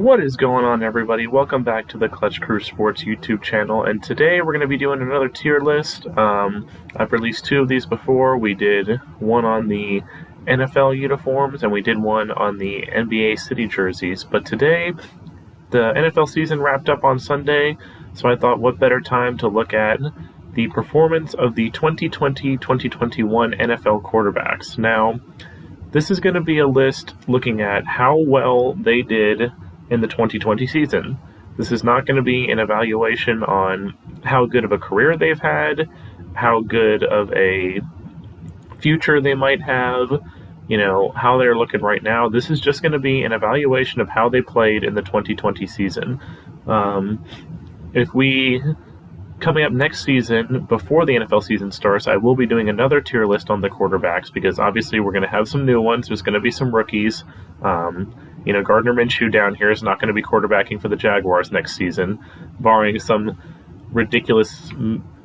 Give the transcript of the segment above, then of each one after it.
What is going on, everybody? Welcome back to the Clutch Crew Sports YouTube channel, and today we're going to be doing another tier list. I've released two of these before. We did one on the NFL uniforms, and we did one on the NBA City jerseys, but today the NFL season wrapped up on Sunday, so I thought what better time to look at the performance of the 2020-2021 NFL quarterbacks. Now, this is going to be a list looking at how well they did in the 2020 season. This is not going to be an evaluation on how good of a career they've had, how good of a future they might have, how they're looking right now. This is just going to be an evaluation of how they played in the 2020 season. Coming up next season, before the NFL season starts, I will be doing another tier list on the quarterbacks because obviously we're going to have some new ones. There's going to be some rookies. Gardner Minshew down here is not going to be quarterbacking for the Jaguars next season, barring some ridiculous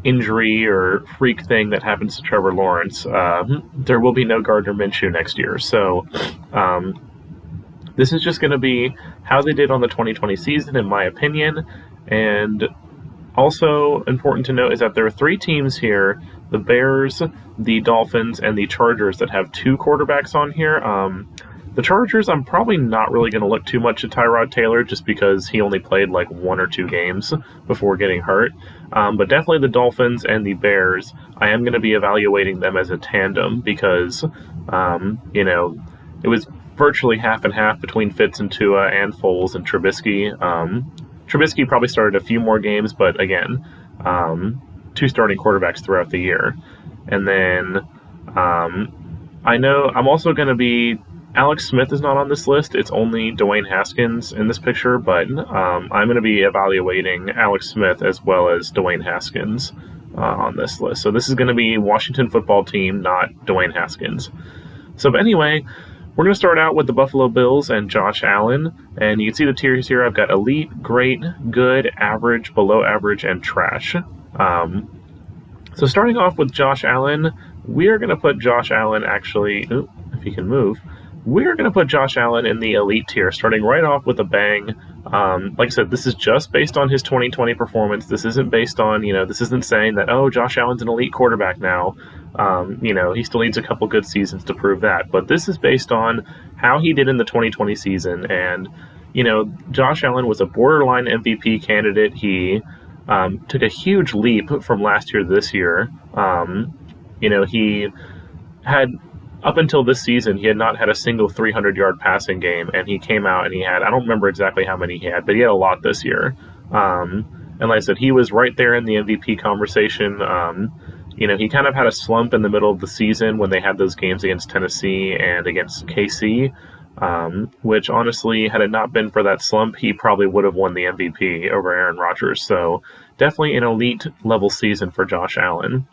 injury or freak thing that happens to Trevor Lawrence. There will be no Gardner Minshew next year. So this is just going to be how they did on the 2020 season, in my opinion. And also important to note is that there are three teams here, the Bears, the Dolphins, and the Chargers, that have two quarterbacks on here. The Chargers, I'm probably not really going to look too much at Tyrod Taylor just because he only played like one or two games before getting hurt. But definitely the Dolphins and the Bears, I am going to be evaluating them as a tandem because, it was virtually half and half between Fitz and Tua and Foles and Trubisky. Trubisky probably started a few more games, but again, two starting quarterbacks throughout the year. And then I know I'm also going to be... Alex Smith is not on this list. It's only Dwayne Haskins in this picture, but I'm going to be evaluating Alex Smith as well as Dwayne Haskins on this list. So this is going to be Washington football team, not Dwayne Haskins. So but anyway, we're going to start out with the Buffalo Bills and Josh Allen. And you can see the tiers here. I've got elite, great, good, average, below average, and trash. So starting off with Josh Allen, we are going to put Josh Allen if he can move. We're going to put Josh Allen in the elite tier, starting right off with a bang. Like I said, this is just based on his 2020 performance. This isn't based on, this isn't saying that, Josh Allen's an elite quarterback now. He still needs a couple good seasons to prove that. But this is based on how he did in the 2020 season. And, Josh Allen was a borderline MVP candidate. He took a huge leap from last year to this year. He had... Up until this season, he had not had a single 300-yard passing game, and he came out and he had, I don't remember exactly how many he had, but he had a lot this year. And like I said, he was right there in the MVP conversation. He kind of had a slump in the middle of the season when they had those games against Tennessee and against KC, which honestly, had it not been for that slump, he probably would have won the MVP over Aaron Rodgers. So definitely an elite level season for Josh Allen.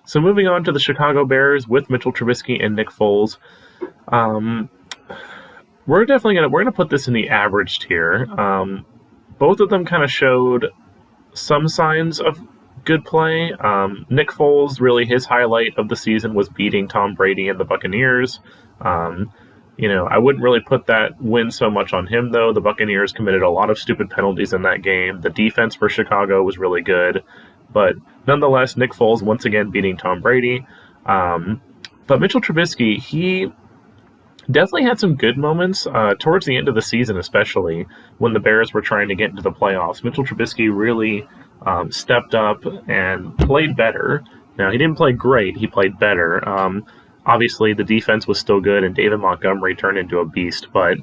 So moving on to the Chicago Bears with Mitchell Trubisky and Nick Foles, we're gonna put this in the average tier. Both of them kind of showed some signs of good play. Nick Foles, really his highlight of the season was beating Tom Brady and the Buccaneers. I wouldn't really put that win so much on him, though. The Buccaneers committed a lot of stupid penalties in that game. The defense for Chicago was really good. But nonetheless, Nick Foles once again beating Tom Brady. But Mitchell Trubisky, he definitely had some good moments towards the end of the season, especially when the Bears were trying to get into the playoffs. Mitchell Trubisky really stepped up and played better. Now, he didn't play great. He played better. Obviously, the defense was still good, and David Montgomery turned into a beast. But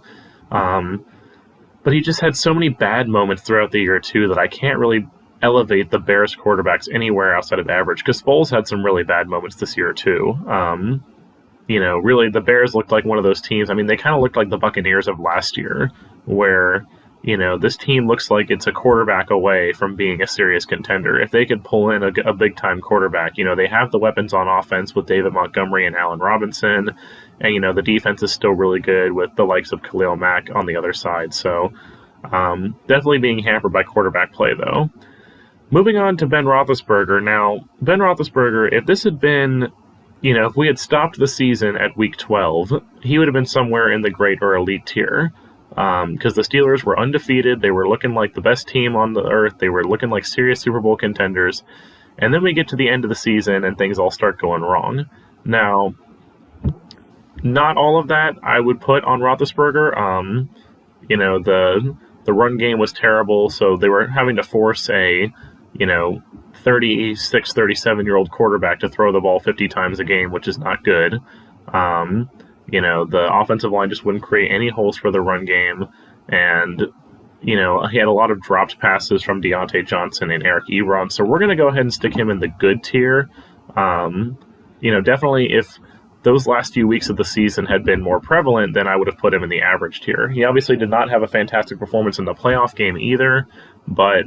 he just had so many bad moments throughout the year, too, that I can't really elevate the Bears quarterbacks anywhere outside of average, because Foles had some really bad moments this year too. Really the Bears looked like one of those teams. I mean, they kind of looked like the Buccaneers of last year, where this team looks like it's a quarterback away from being a serious contender. If they could pull in a big time quarterback, they have the weapons on offense with David Montgomery and Allen Robinson, and the defense is still really good with the likes of Khalil Mack on the other side. So definitely being hampered by quarterback play though. Moving on to Ben Roethlisberger. Now, Ben Roethlisberger, if this had been, if we had stopped the season at week 12, he would have been somewhere in the great or elite tier. because the Steelers were undefeated. They were looking like the best team on the earth. They were looking like serious Super Bowl contenders. And then we get to the end of the season and things all start going wrong. Now, not all of that I would put on Roethlisberger. The run game was terrible, so they were having to force a, 36, 37-year-old quarterback to throw the ball 50 times a game, which is not good. The offensive line just wouldn't create any holes for the run game. And, he had a lot of dropped passes from Deontay Johnson and Eric Ebron. So we're going to go ahead and stick him in the good tier. Definitely if those last few weeks of the season had been more prevalent, then I would have put him in the average tier. He obviously did not have a fantastic performance in the playoff game either, but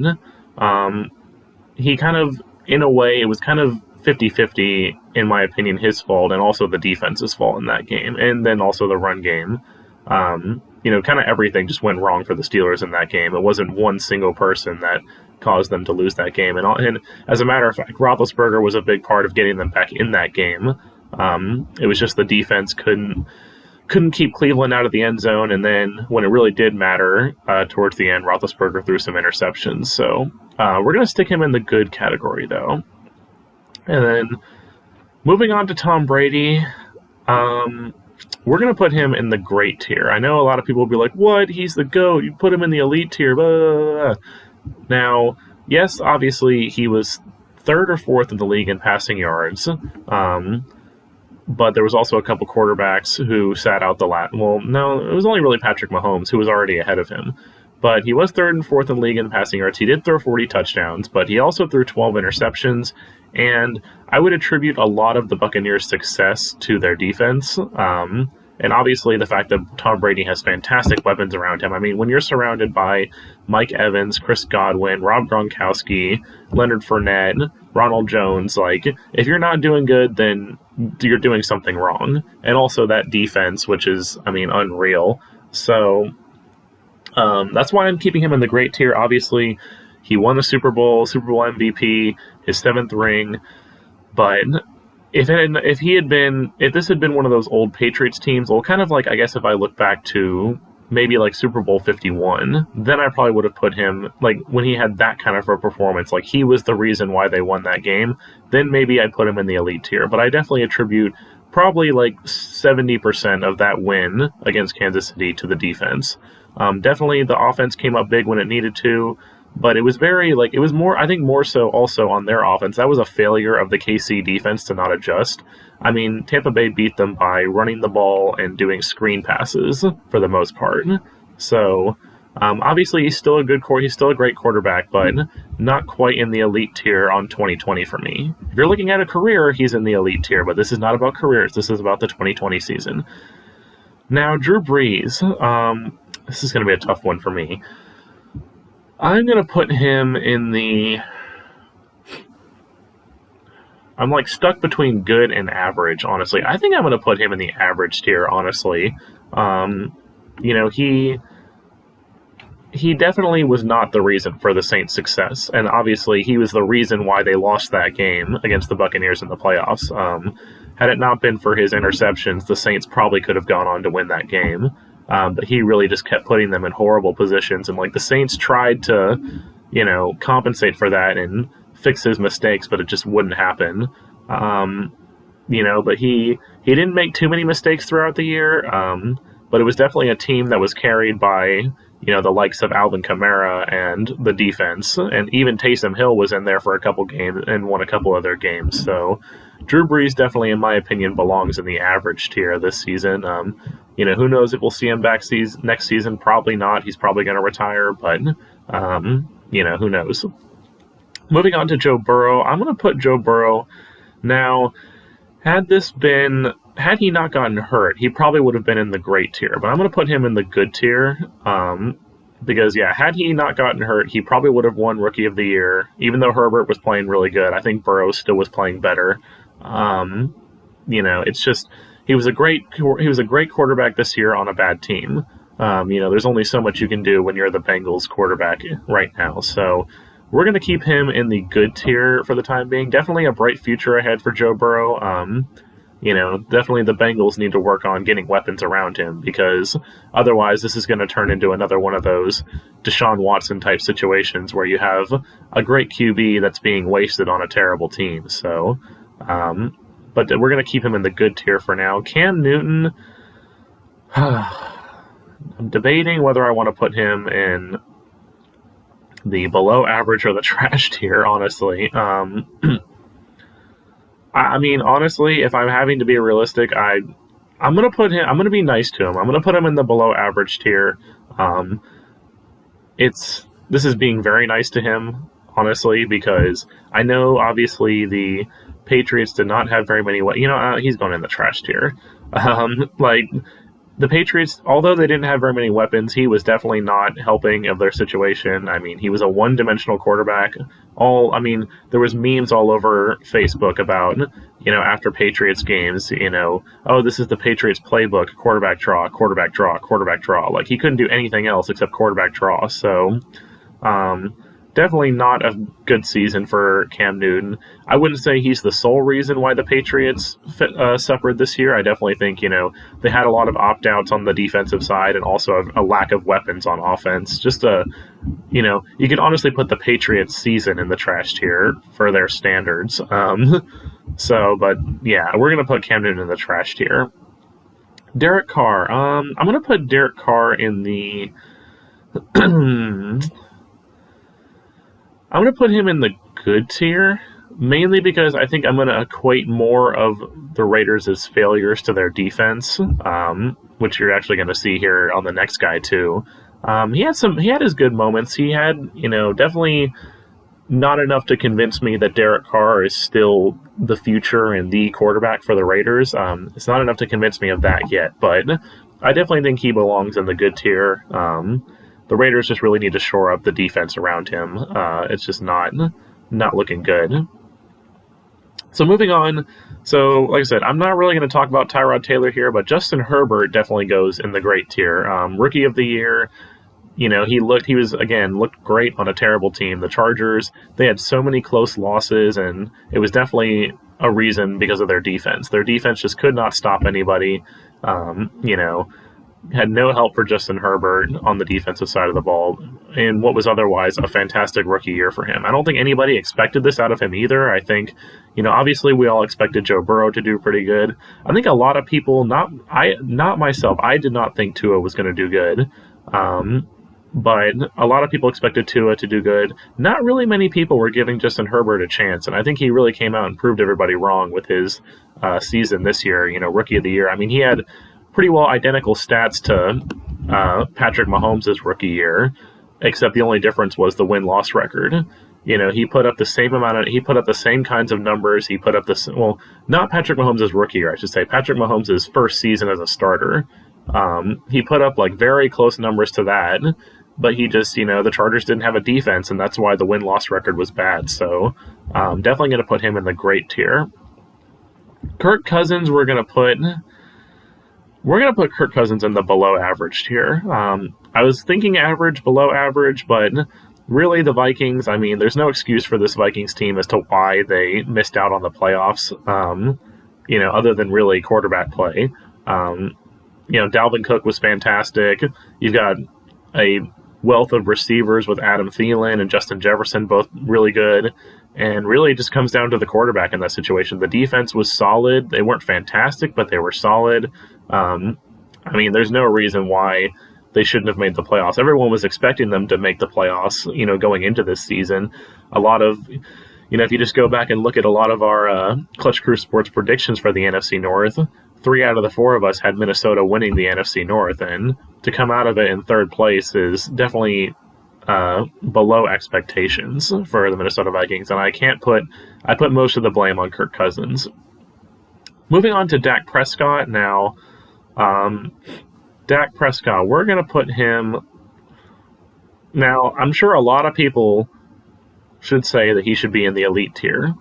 he kind of, in a way, it was kind of 50-50, in my opinion, his fault, and also the defense's fault in that game, and then also the run game. Kind of everything just went wrong for the Steelers in that game. It wasn't one single person that caused them to lose that game. And as a matter of fact, Roethlisberger was a big part of getting them back in that game. It was just the defense couldn't keep Cleveland out of the end zone, and then when it really did matter, towards the end, Roethlisberger threw some interceptions. So we're going to stick him in the good category, though. And then moving on to Tom Brady, we're going to put him in the great tier. I know a lot of people will be like, what? He's the GOAT. You put him in the elite tier. Blah, blah, blah. Now, yes, obviously he was third or fourth in the league in passing yards. But there was also a couple quarterbacks who sat out the last. Well, no, it was only really Patrick Mahomes who was already ahead of him. But he was third and fourth in the league in passing yards. He did throw 40 touchdowns, but he also threw 12 interceptions. And I would attribute a lot of the Buccaneers' success to their defense. And obviously the fact that Tom Brady has fantastic weapons around him. I mean, when you're surrounded by Mike Evans, Chris Godwin, Rob Gronkowski, Leonard Fournette, Ronald Jones, if you're not doing good, then you're doing something wrong. And also that defense, which is, unreal. So that's why I'm keeping him in the great tier. Obviously, he won the Super Bowl MVP, his 7th ring. But if this had been one of those old Patriots teams, well, kind of I guess if I look back to maybe Super Bowl 51, then I probably would have put him, when he had that kind of a performance, he was the reason why they won that game, then maybe I'd put him in the elite tier. But I definitely attribute probably 70% of that win against Kansas City to the defense. Definitely the offense came up big when it needed to, but it was it was more, I think more so also on their offense. That was a failure of the KC defense to not adjust. Tampa Bay beat them by running the ball and doing screen passes for the most part. So, obviously he's still a great quarterback, but not quite in the elite tier on 2020 for me. If you're looking at a career, he's in the elite tier, but this is not about careers. This is about the 2020 season. Now, Drew Brees, this is going to be a tough one for me. I'm going to put him in the... I'm stuck between good and average, honestly. I think I'm going to put him in the average tier, honestly. He definitely was not the reason for the Saints' success. And obviously, he was the reason why they lost that game against the Buccaneers in the playoffs. Had it not been for his interceptions, the Saints probably could have gone on to win that game. But he really just kept putting them in horrible positions. And the Saints tried to, compensate for that and fix his mistakes, but it just wouldn't happen. But he didn't make too many mistakes throughout the year. But it was definitely a team that was carried by, the likes of Alvin Kamara and the defense. And even Taysom Hill was in there for a couple games and won a couple other games. So Drew Brees definitely, in my opinion, belongs in the average tier this season. Who knows if we'll see him back next season? Probably not. He's probably going to retire, but, who knows? Moving on to Joe Burrow, I'm going to put Joe Burrow. Now, had he not gotten hurt, he probably would have been in the great tier, but I'm going to put him in the good tier, because, had he not gotten hurt, he probably would have won Rookie of the Year, even though Herbert was playing really good. I think Burrow still was playing better. It's just, he was a great quarterback this year on a bad team. There's only so much you can do when you're the Bengals quarterback right now, so we're going to keep him in the good tier for the time being. Definitely a bright future ahead for Joe Burrow. definitely the Bengals need to work on getting weapons around him, because otherwise this is going to turn into another one of those Deshaun Watson type situations where you have a great QB that's being wasted on a terrible team. So, but we're going to keep him in the good tier for now. Cam Newton, I'm debating whether I want to put him in the below average or the trash tier, honestly. I mean, honestly, if I'm having to be realistic, I'm gonna put him. I'm gonna be nice to him. I'm gonna put him in the below average tier. This is being very nice to him, honestly, because I know obviously the Patriots did not have very many. He's going in the trash tier. The Patriots, although they didn't have very many weapons, he was definitely not helping of their situation. I mean, he was a one-dimensional quarterback. There was memes all over Facebook about, after Patriots games, oh, this is the Patriots playbook, quarterback draw, quarterback draw, quarterback draw. Like, he couldn't do anything else except quarterback draw. So, definitely not a good season for Cam Newton. I wouldn't say he's the sole reason why the Patriots suffered this year. I definitely think, they had a lot of opt-outs on the defensive side and also a lack of weapons on offense. You can honestly put the Patriots season in the trash tier for their standards. But yeah, we're going to put Cam Newton in the trash tier. Derek Carr. I'm going to put Derek Carr in the... I'm going to put him in the good tier, mainly because I think I'm going to equate more of the Raiders' failures to their defense, which you're actually going to see here on the next guy too. He had his good moments. He had, definitely not enough to convince me that Derek Carr is still the future and the quarterback for the Raiders. It's not enough to convince me of that yet, but I definitely think he belongs in the good tier. The Raiders just really need to shore up the defense around him. It's just not looking good. So moving on. So like I said, I'm not really going to talk about Tyrod Taylor here, but Justin Herbert definitely goes in the great tier. Rookie of the year. He looked great on a terrible team. The Chargers, they had so many close losses, and it was definitely a reason because of their defense. Their defense just could not stop anybody. Had no help for Justin Herbert on the defensive side of the ball in what was otherwise a fantastic rookie year for him. I don't think anybody expected this out of him either. I think, obviously we all expected Joe Burrow to do pretty good. I think a lot of people, not myself, I did not think Tua was going to do good. But a lot of people expected Tua to do good. Not really many people were giving Justin Herbert a chance, and I think he really came out and proved everybody wrong with his season this year, rookie of the year. I mean, he had pretty well identical stats to Patrick Mahomes' rookie year, except the only difference was the win-loss record. He put up the same kinds of numbers. He put up not Patrick Mahomes' rookie year, I should say, Patrick Mahomes' first season as a starter. He put up very close numbers to that, but he just, the Chargers didn't have a defense, and that's why the win-loss record was bad. So definitely going to put him in the great tier. Kirk Cousins, we're going to put Kirk Cousins in the below average tier. I was thinking average, below average, but really the Vikings, there's no excuse for this Vikings team as to why they missed out on the playoffs, other than really quarterback play. Dalvin Cook was fantastic. You've got a wealth of receivers with Adam Thielen and Justin Jefferson, both really good. And really it just comes down to the quarterback in that situation. The defense was solid. They weren't fantastic, but they were solid. There's no reason why they shouldn't have made the playoffs. Everyone was expecting them to make the playoffs, going into this season. A lot of, if you just go back and look at a lot of our Clutch Crew Sports predictions for the NFC North, 3 out of the 4 of us had Minnesota winning the NFC North, and to come out of it in third place is definitely below expectations for the Minnesota Vikings, and I put most of the blame on Kirk Cousins. Moving on to Dak Prescott now. Dak Prescott, we're going to put him... Now, I'm sure a lot of people should say that he should be in the elite tier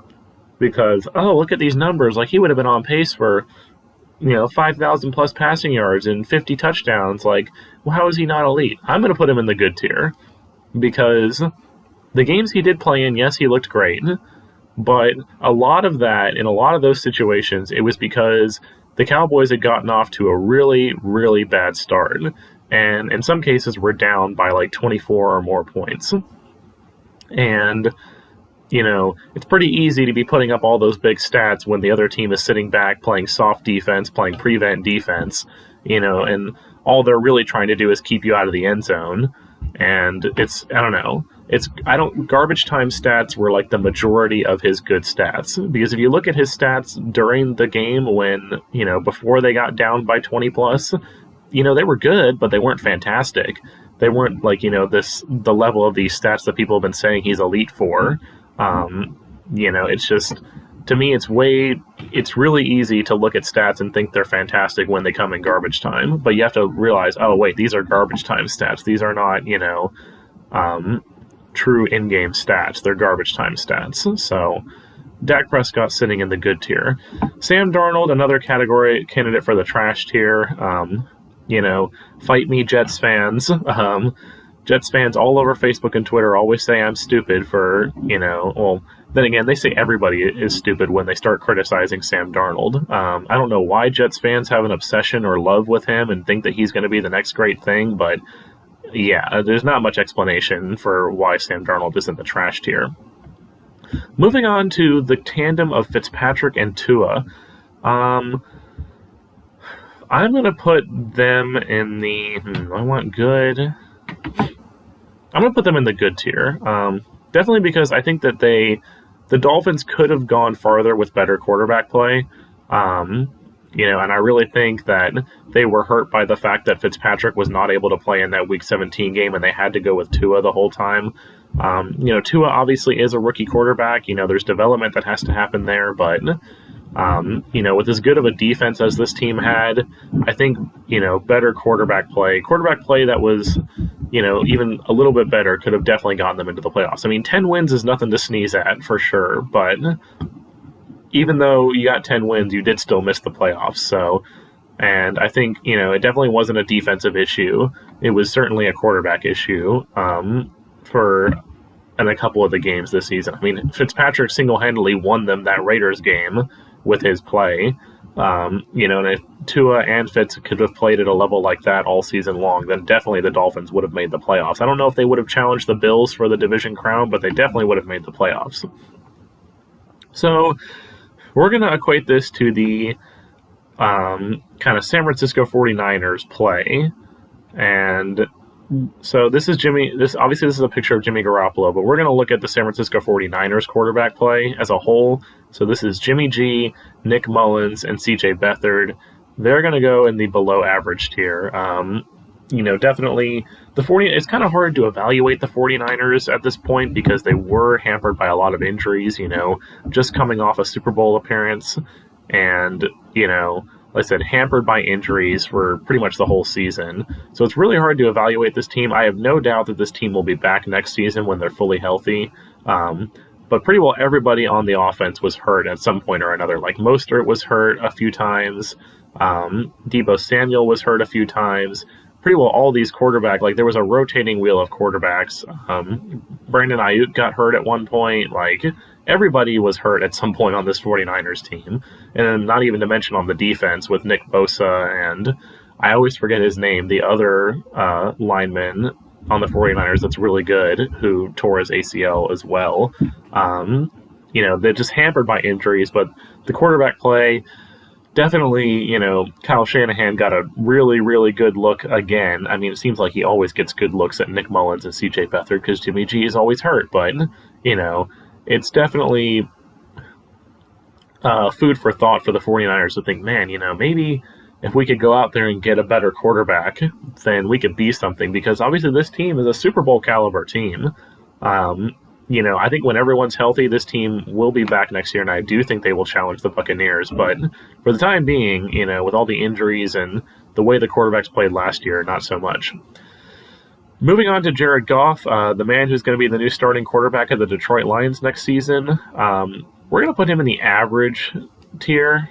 because, look at these numbers. He would have been on pace for 5,000 plus passing yards and 50 touchdowns. How is he not elite? I'm going to put him in the good tier because the games he did play in, yes, he looked great, But a lot of that, in a lot of those situations, it was because the Cowboys had gotten off to a really, really bad start. And in some cases, were down by like 24 or more points. And, it's pretty easy to be putting up all those big stats when the other team is sitting back playing soft defense, playing prevent defense, and all they're really trying to do is keep you out of the end zone. And garbage time stats were like the majority of his good stats. Because if you look at his stats during the game when, before they got down by 20 plus, they were good, but they weren't fantastic. They weren't like, the level of these stats that people have been saying he's elite for. It's just, to me, it's really easy to look at stats and think they're fantastic when they come in garbage time. But you have to realize, oh, wait, these are garbage time stats. These are not, true in-game stats. They're garbage time stats. So Dak Prescott sitting in the good tier. Sam Darnold, another category candidate for the trash tier. Fight me, Jets fans. Jets fans all over Facebook and Twitter always say I'm stupid for, then again, they say everybody is stupid when they start criticizing Sam Darnold. I don't know why Jets fans have an obsession or love with him and think that he's going to be the next great thing, but yeah, there's not much explanation for why Sam Darnold is in the trash tier. Moving on to the tandem of Fitzpatrick and Tua. I'm going to put them in the... I'm going to put them in the good tier. Definitely because I think that the Dolphins could have gone farther with better quarterback play. And I really think that they were hurt by the fact that Fitzpatrick was not able to play in that Week 17 game, and they had to go with Tua the whole time. Tua obviously is a rookie quarterback. There's development that has to happen there, but with as good of a defense as this team had, I think, better quarterback play that was, even a little bit better could have definitely gotten them into the playoffs. I mean, 10 wins is nothing to sneeze at for sure, but even though you got 10 wins, you did still miss the playoffs. So, and I think, it definitely wasn't a defensive issue. It was certainly a quarterback issue, in a couple of the games this season. I mean, Fitzpatrick single-handedly won them that Raiders game with his play. And if Tua and Fitz could have played at a level like that all season long, then definitely the Dolphins would have made the playoffs. I don't know if they would have challenged the Bills for the division crown, but they definitely would have made the playoffs. So we're going to equate this to the kind of San Francisco 49ers play. And so this is obviously this is a picture of Jimmy Garoppolo, but we're going to look at the San Francisco 49ers quarterback play as a whole. So this is Jimmy G, Nick Mullins, and CJ Beathard. They're going to go in the below average tier. Definitely it's kind of hard to evaluate the 49ers at this point because they were hampered by a lot of injuries, just coming off a Super Bowl appearance and, like I said, hampered by injuries for pretty much the whole season. So it's really hard to evaluate this team. I have no doubt that this team will be back next season when they're fully healthy. But pretty well everybody on the offense was hurt at some point or another. Like Mostert was hurt a few times. Deebo Samuel was hurt a few times. Pretty well all these quarterbacks, like there was a rotating wheel of quarterbacks. Brandon Ayuk got hurt at one point. Like everybody was hurt at some point on this 49ers team. And then not even to mention on the defense with Nick Bosa and I always forget his name, the other lineman on the 49ers that's really good who tore his ACL as well. They're just hampered by injuries, but the quarterback play, definitely, Kyle Shanahan got a really, really good look again. I mean, it seems like he always gets good looks at Nick Mullins and CJ Beathard because Jimmy G is always hurt, but, it's definitely food for thought for the 49ers to think, man, maybe if we could go out there and get a better quarterback, then we could be something because obviously this team is a Super Bowl caliber team. I think when everyone's healthy, this team will be back next year, and I do think they will challenge the Buccaneers. But for the time being, with all the injuries and the way the quarterbacks played last year, not so much. Moving on to Jared Goff, the man who's going to be the new starting quarterback of the Detroit Lions next season. We're going to put him in the average tier,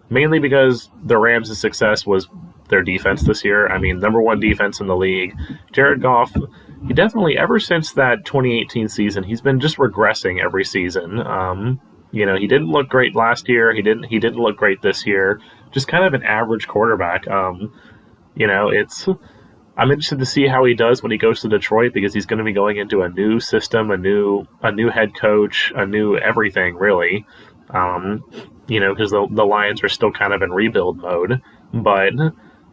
mainly because the Rams' success was their defense this year. I mean, number one defense in the league. Jared Goff he definitely, ever since that 2018 season, he's been just regressing every season. He didn't look great last year. He didn't look great this year. Just kind of an average quarterback. It's I'm interested to see how he does when he goes to Detroit, because he's going to be going into a new system, a new head coach, a new everything, really. Because the Lions are still kind of in rebuild mode. But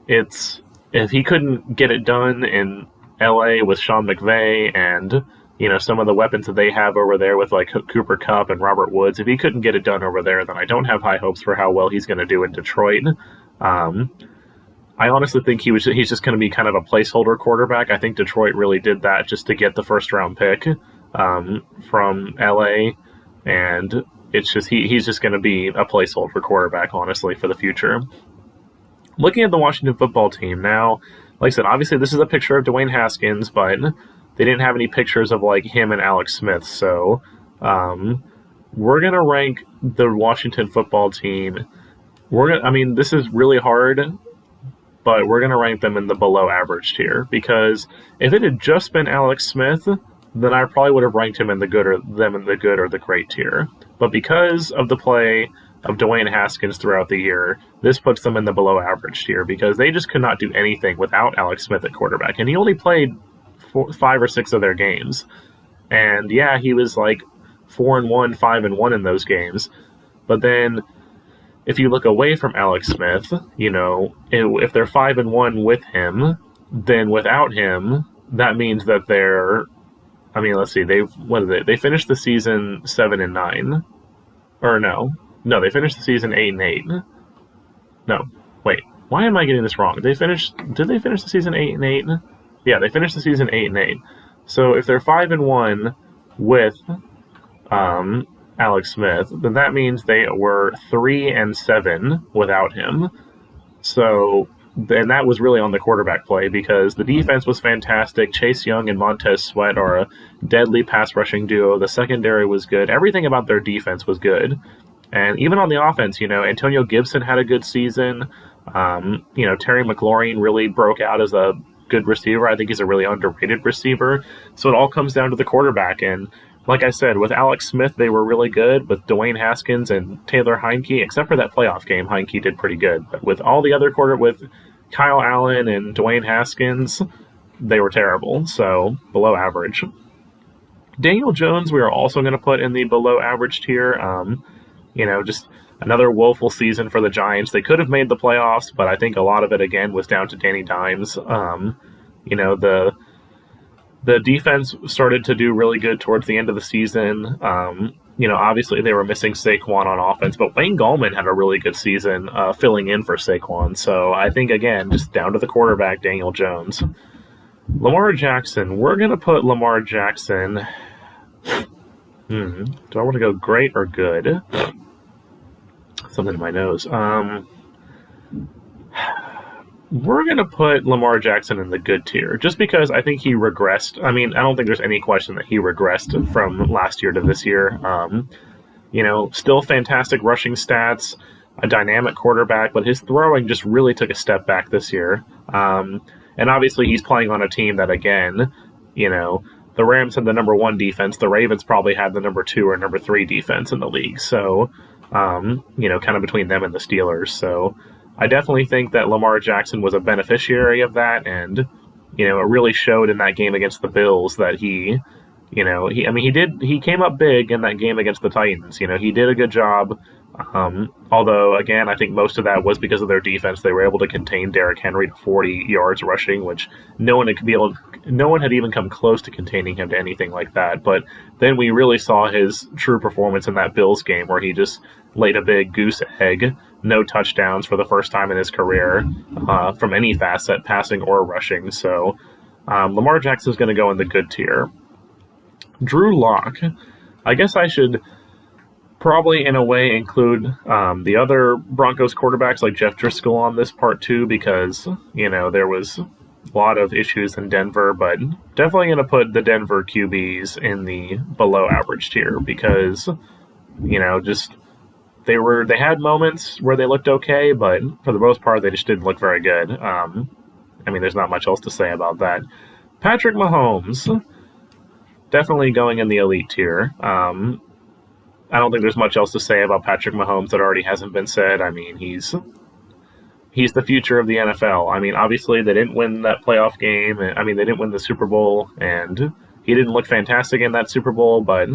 if he couldn't get it done in LA with Sean McVay and some of the weapons that they have over there with like Cooper Kupp and Robert Woods, if he couldn't get it done over there, then I don't have high hopes for how well he's going to do in Detroit. I honestly think he's just going to be kind of a placeholder quarterback. I think Detroit really did that just to get the first round pick from LA, and it's just he's just going to be a placeholder quarterback, honestly, for the future. Looking at the Washington football team now, like I said, obviously this is a picture of Dwayne Haskins, but they didn't have any pictures of like him and Alex Smith. So we're gonna rank the Washington football team. This is really hard, but we're gonna rank them in the below average tier, because if it had just been Alex Smith, then I probably would have ranked him in the good or the great tier. But because of the play of Dwayne Haskins throughout the year, this puts them in the below average tier, because they just could not do anything without Alex Smith at quarterback. And he only played 5 or 6 of their games. And yeah, he was like 4-1, 5-1 in those games. But then if you look away from Alex Smith, if they're 5-1 with him, then without him, that means that let's see, they finished the season 7-9. Or no, they finished the season 8-8. No, wait, why am I getting this wrong? Did they finish the season 8-8? Yeah, they finished the season 8-8. So if they're 5-1 with Alex Smith, then that means they were 3-7 without him. So, and that was really on the quarterback play, because the defense was fantastic. Chase Young and Montez Sweat are a deadly pass rushing duo. The secondary was good. Everything about their defense was good. And even on the offense, Antonio Gibson had a good season. Terry McLaurin really broke out as a good receiver. I think he's a really underrated receiver. So it all comes down to the quarterback. And like I said, with Alex Smith, they were really good. With Dwayne Haskins and Taylor Heineke, except for that playoff game, Heineke did pretty good. But with all the other with Kyle Allen and Dwayne Haskins, they were terrible. So below average. Daniel Jones, we are also going to put in the below average tier. Just another woeful season for the Giants. They could have made the playoffs, but I think a lot of it, again, was down to Danny Dimes. The defense started to do really good towards the end of the season. Obviously they were missing Saquon on offense, but Wayne Gallman had a really good season filling in for Saquon. So I think, again, just down to the quarterback, Daniel Jones. Lamar Jackson. We're going to put Lamar Jackson... Do I want to go great or good? Something in my nose. We're going to put Lamar Jackson in the good tier, just because I think he regressed. I don't think there's any question that he regressed from last year to this year. Still fantastic rushing stats, a dynamic quarterback, but his throwing just really took a step back this year. And obviously he's playing on a team that, again, the Rams had the number 1 defense. The Ravens probably had the number 2 or number 3 defense in the league. So, kind of between them and the Steelers. So I definitely think that Lamar Jackson was a beneficiary of that. And, it really showed in that game against the Bills that he came up big in that game against the Titans. He did a good job. Although, again, I think most of that was because of their defense. They were able to contain Derrick Henry to 40 yards rushing, which no one had even come close to containing him to anything like that. But then we really saw his true performance in that Bills game, where he just laid a big goose egg, no touchdowns for the first time in his career from any facet, passing or rushing. So Lamar Jackson is going to go in the good tier. Drew Lock. I guess I should probably, in a way, include the other Broncos quarterbacks like Jeff Driscoll on this part too, because, there was a lot of issues in Denver, but definitely going to put the Denver QBs in the below average tier, because, they had moments where they looked okay, but for the most part, they just didn't look very good. There's not much else to say about that. Patrick Mahomes, definitely going in the elite tier. I don't think there's much else to say about Patrick Mahomes that already hasn't been said. I mean, he's the future of the NFL. I mean, obviously they didn't win that playoff game. I mean, they didn't win the Super Bowl, and he didn't look fantastic in that Super Bowl, but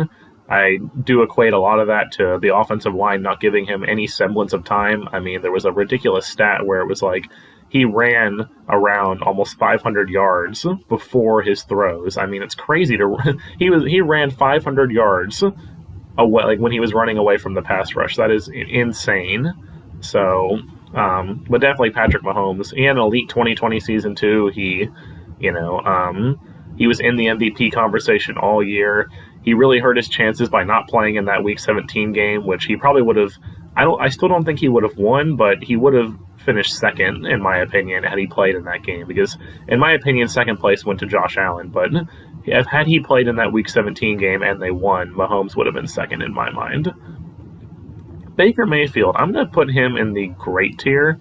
I do equate a lot of that to the offensive line not giving him any semblance of time. I mean, there was a ridiculous stat where it was like he ran around almost 500 yards before his throws. I mean, it's crazy to he ran 500 yards away, like when he was running away from the pass rush. That is insane. So, but definitely Patrick Mahomes. He had an elite 2020 season too. He was in the MVP conversation all year. He really hurt his chances by not playing in that Week 17 game, which he probably would have. I still don't think he would have won, but he would have finished second, in my opinion, had he played in that game. Because, in my opinion, second place went to Josh Allen. But had he played in that Week 17 game and they won, Mahomes would have been second in my mind. Baker Mayfield, I'm going to put him in the great tier.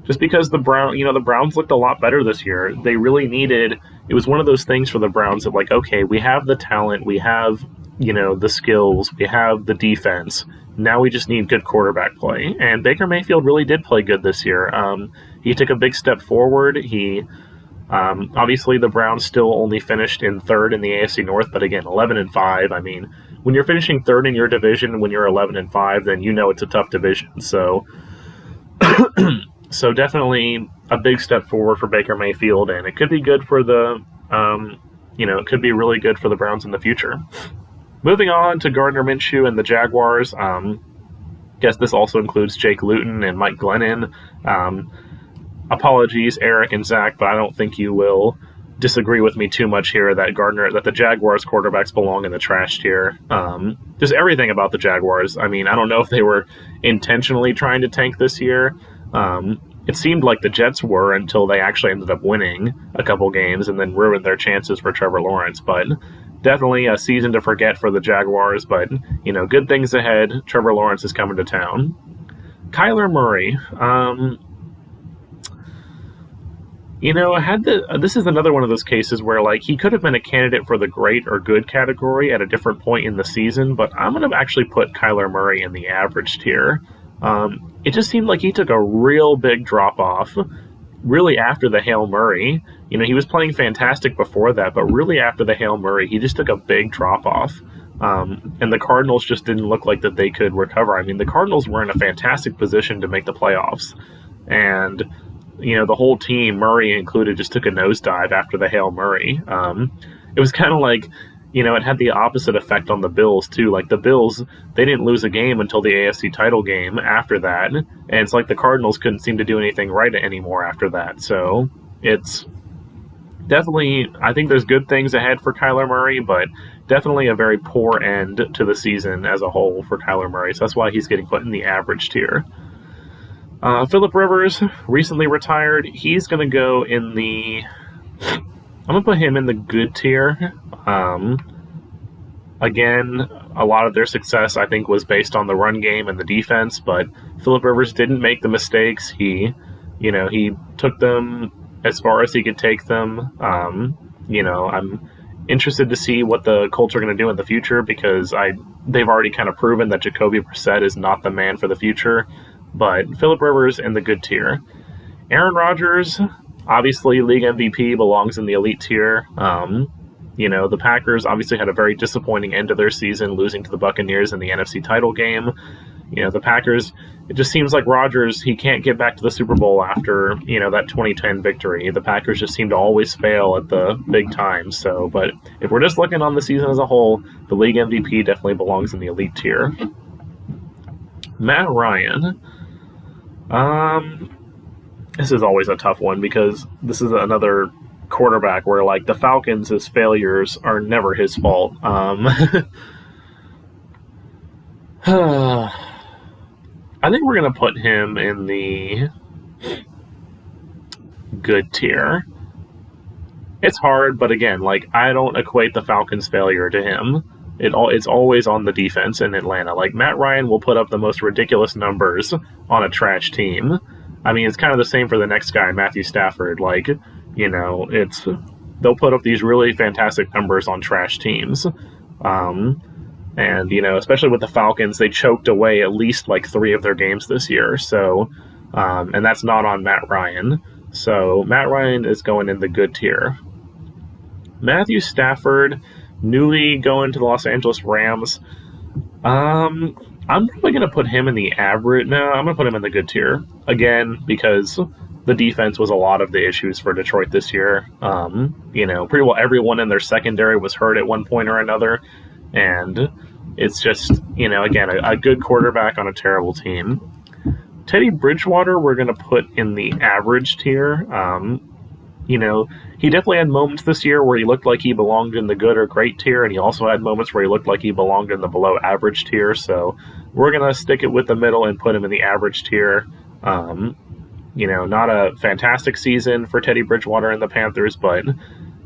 Just because the Browns looked a lot better this year. They really needed. It was one of those things for the Browns of like, okay, we have the talent, we have, the skills, we have the defense. Now we just need good quarterback play. And Baker Mayfield really did play good this year. He took a big step forward. Obviously the Browns still only finished in third in the AFC North, but again, 11-5. I mean, when you're finishing third in your division, when you're 11-5, then it's a tough division. So, so definitely a big step forward for Baker Mayfield, and it could be good for it could be really good for the Browns in the future. Moving on to Gardner Minshew and the Jaguars. Guess this also includes Jake Luton and Mike Glennon. Apologies, Eric and Zach, but I don't think you will disagree with me too much here that the Jaguars quarterbacks belong in the trash tier. Just everything about the Jaguars. I mean, I don't know if they were intentionally trying to tank this year. It seemed like the Jets were until they actually ended up winning a couple games and then ruined their chances for Trevor Lawrence. But definitely a season to forget for the Jaguars. But, good things ahead. Trevor Lawrence is coming to town. Kyler Murray. This is another one of those cases where, he could have been a candidate for the great or good category at a different point in the season, but I'm going to actually put Kyler Murray in the average tier. It just seemed like he took a real big drop-off, really after the Hail Murray. He was playing fantastic before that, but really after the Hail Murray, he just took a big drop-off. And the Cardinals just didn't look like that they could recover. I mean, the Cardinals were in a fantastic position to make the playoffs, and the whole team, Murray included, just took a nosedive after the Hail Murray. It was kind of like, it had the opposite effect on the Bills, too. Like, the Bills, they didn't lose a game until the AFC title game after that. And it's like the Cardinals couldn't seem to do anything right anymore after that. So, it's definitely, I think there's good things ahead for Kyler Murray, but definitely a very poor end to the season as a whole for Kyler Murray. So that's why he's getting put in the average tier. Phillip Rivers recently retired. He's going to go in I'm going to put him in the good tier. Again, a lot of their success, I think, was based on the run game and the defense, but Phillip Rivers didn't make the mistakes. He took them as far as he could take them. I'm interested to see what the Colts are going to do in the future because they've already kind of proven that Jacoby Brissett is not the man for the future. But Phillip Rivers in the good tier. Aaron Rodgers, obviously league MVP, belongs in the elite tier. The Packers obviously had a very disappointing end to their season, losing to the Buccaneers in the NFC title game. The Packers, it just seems like Rodgers, he can't get back to the Super Bowl after, that 2010 victory. The Packers just seem to always fail at the big times. So, but if we're just looking on the season as a whole, the league MVP definitely belongs in the elite tier. Matt Ryan. This is always a tough one because this is another quarterback where, the Falcons' failures are never his fault. I think we're going to put him in the good tier. It's hard, but again, I don't equate the Falcons' failure to him. It's always on the defense in Atlanta. Matt Ryan will put up the most ridiculous numbers on a trash team. I mean, it's kind of the same for the next guy, Matthew Stafford. It's they'll put up these really fantastic numbers on trash teams. And, especially with the Falcons, they choked away at least like 3 of their games this year. So, and that's not on Matt Ryan. So Matt Ryan is going in the good tier. Matthew Stafford, newly going to the Los Angeles Rams. I'm probably going to put him in the average. No, I'm going to put him in the good tier. Again, because the defense was a lot of the issues for Detroit this year. Pretty well everyone in their secondary was hurt at one point or another. And it's just, again, a good quarterback on a terrible team. Teddy Bridgewater, we're going to put in the average tier. He definitely had moments this year where he looked like he belonged in the good or great tier, and he also had moments where he looked like he belonged in the below average tier. So we're going to stick it with the middle and put him in the average tier. Not a fantastic season for Teddy Bridgewater and the Panthers, but,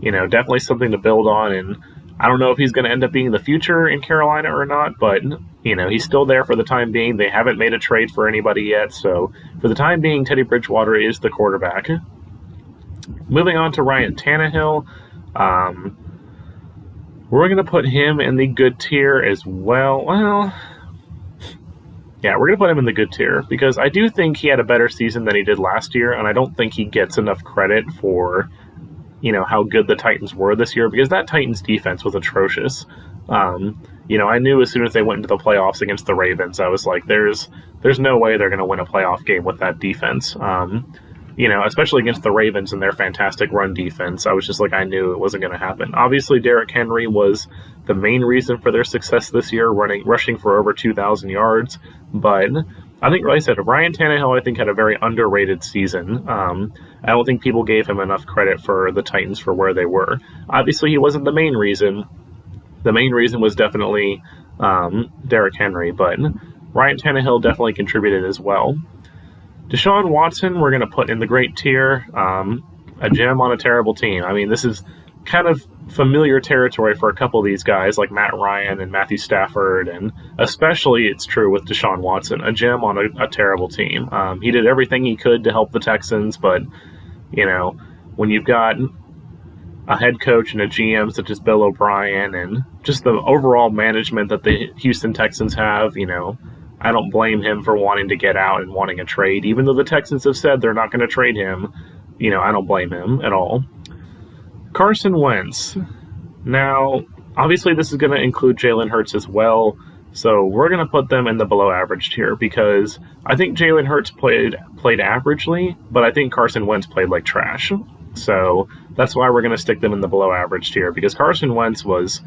definitely something to build on. And I don't know if he's going to end up being the future in Carolina or not, but, he's still there for the time being. They haven't made a trade for anybody yet. So for the time being, Teddy Bridgewater is the quarterback. Moving on to Ryan Tannehill, we're going to put him in the good tier as well. Well, yeah, we're going to put him in the good tier because I do think he had a better season than he did last year, and I don't think he gets enough credit for, how good the Titans were this year, because that Titans defense was atrocious. I knew as soon as they went into the playoffs against the Ravens, I was like, there's no way they're going to win a playoff game with that defense. Especially against the Ravens and their fantastic run defense. I was just like, I knew it wasn't going to happen. Obviously, Derrick Henry was the main reason for their success this year, rushing for over 2,000 yards. But I think, like I said, Ryan Tannehill, I think, had a very underrated season. I don't think people gave him enough credit for the Titans for where they were. Obviously, he wasn't the main reason. The main reason was definitely Derrick Henry, but Ryan Tannehill definitely contributed as well. Deshaun Watson, we're going to put in the great tier, a gem on a terrible team. I mean, this is kind of familiar territory for a couple of these guys like Matt Ryan and Matthew Stafford, and especially it's true with Deshaun Watson, a gem on a terrible team. He did everything he could to help the Texans, but, when you've got a head coach and a GM such as Bill O'Brien and just the overall management that the Houston Texans have, I don't blame him for wanting to get out and wanting a trade. Even though the Texans have said they're not going to trade him, I don't blame him at all. Carson Wentz. Now, obviously this is going to include Jalen Hurts as well, so we're going to put them in the below average tier because I think Jalen Hurts played averagely, but I think Carson Wentz played like trash. So that's why we're going to stick them in the below average tier, because Carson Wentz was,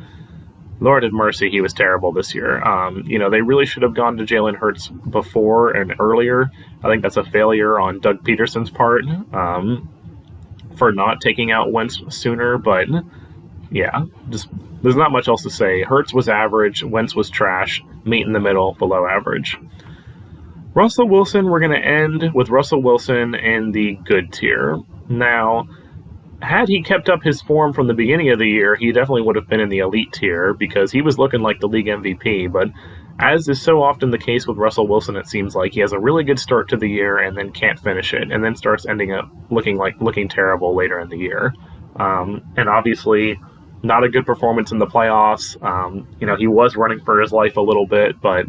Lord have mercy, he was terrible this year. They really should have gone to Jalen Hurts before and earlier. I think that's a failure on Doug Peterson's part for not taking out Wentz sooner. But, yeah, just there's not much else to say. Hurts was average. Wentz was trash. Meet in the middle, below average. Russell Wilson, we're going to end with Russell Wilson in the good tier. Now, had he kept up his form from the beginning of the year, he definitely would have been in the elite tier because he was looking like the league MVP. But as is so often the case with Russell Wilson, it seems like he has a really good start to the year and then can't finish it, and then starts ending up looking terrible later in the year. And obviously, not a good performance in the playoffs. He was running for his life a little bit, but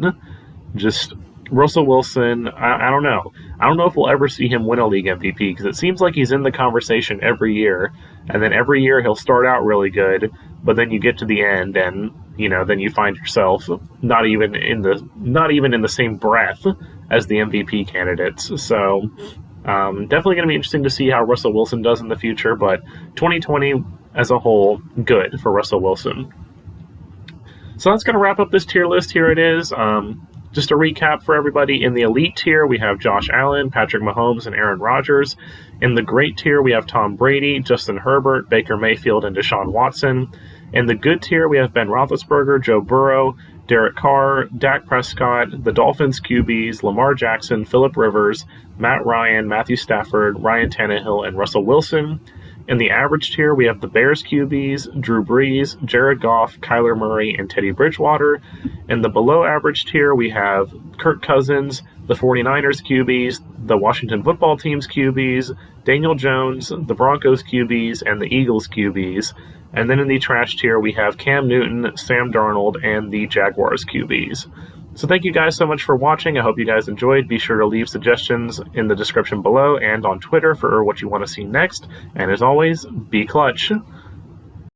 just Russell Wilson, I don't know. I don't know if we'll ever see him win a league MVP because it seems like he's in the conversation every year. And then every year he'll start out really good, but then you get to the end and, then you find yourself not even in the same breath as the MVP candidates. So definitely going to be interesting to see how Russell Wilson does in the future, but 2020 as a whole, good for Russell Wilson. So that's going to wrap up this tier list. Here it is. Just a recap for everybody. In the elite tier, we have Josh Allen, Patrick Mahomes, and Aaron Rodgers. In the great tier, we have Tom Brady, Justin Herbert, Baker Mayfield, and Deshaun Watson. In the good tier, we have Ben Roethlisberger, Joe Burrow, Derek Carr, Dak Prescott, the Dolphins QBs, Lamar Jackson, Phillip Rivers, Matt Ryan, Matthew Stafford, Ryan Tannehill, and Russell Wilson. In the average tier, we have the Bears QBs, Drew Brees, Jared Goff, Kyler Murray, and Teddy Bridgewater. In the below average tier, we have Kirk Cousins, the 49ers QBs, the Washington football team's QBs, Daniel Jones, the Broncos QBs, and the Eagles QBs. And then in the trash tier, we have Cam Newton, Sam Darnold, and the Jaguars QBs. So thank you guys so much for watching. I hope you guys enjoyed. Be sure to leave suggestions in the description below and on Twitter for what you want to see next. And as always, be clutch.